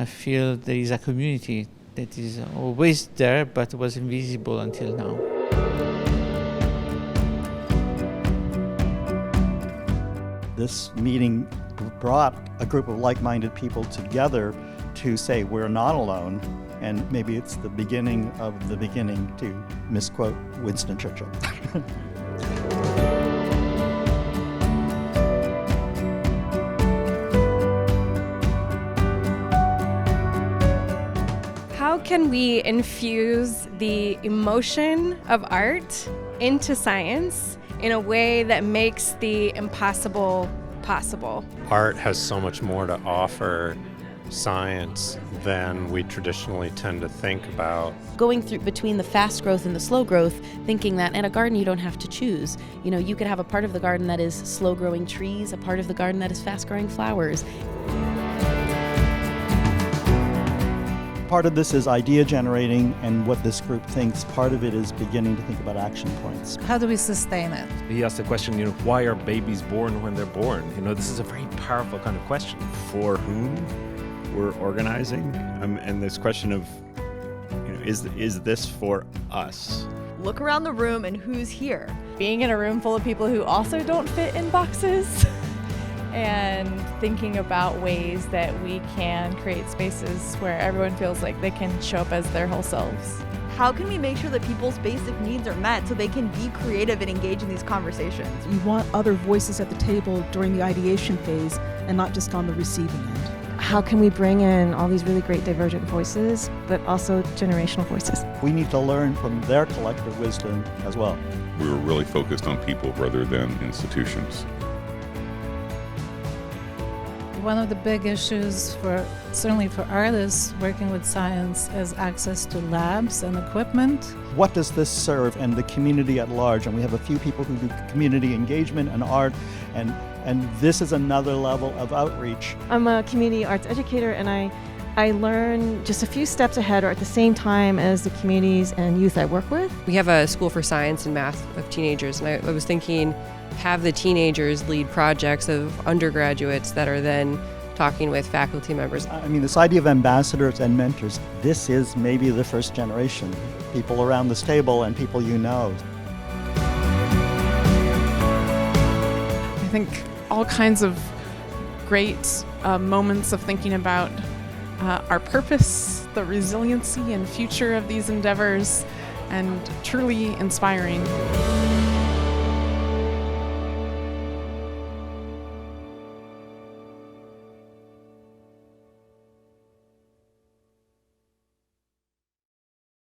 I feel there is a community that is always there but was invisible until now. This meeting brought a group of like-minded people together to say we're not alone, and maybe it's the beginning of the beginning, to misquote Winston Churchill. How can we infuse the emotion of art into science in a way that makes the impossible possible? Art has so much more to offer science than we traditionally tend to think about. Going through between the fast growth and the slow growth, thinking that in a garden you don't have to choose. You know, you could have a part of the garden that is slow growing trees, a part of the garden that is fast growing flowers. Part of this is idea generating, and what this group thinks, part of it is beginning to think about action points. How do we sustain it? He asked the question, why are babies born when they're born? This is a very powerful kind of question. For whom we're organizing, and this question of, is this for us? Look around the room and who's here. Being in a room full of people who also don't fit in boxes and thinking about ways that we can create spaces where everyone feels like they can show up as their whole selves. How can we make sure that people's basic needs are met so they can be creative and engage in these conversations? You want other voices at the table during the ideation phase and not just on the receiving end. How can we bring in all these really great divergent voices, but also generational voices? We need to learn from their collective wisdom as well. We were really focused on people rather than institutions. One of the big issues certainly for artists working with science is access to labs and equipment. What does this serve and the community at large? And we have a few people who do community engagement and art, and this is another level of outreach. I'm a community arts educator, and I learn just a few steps ahead or at the same time as the communities and youth I work with. We have a school for science and math of teenagers, and I was thinking, have the teenagers lead projects of undergraduates that are then talking with faculty members. This idea of ambassadors and mentors, this is maybe the first generation, people around this table and people you know. I think all kinds of great moments of thinking about our purpose, the resiliency and future of these endeavors, and truly inspiring.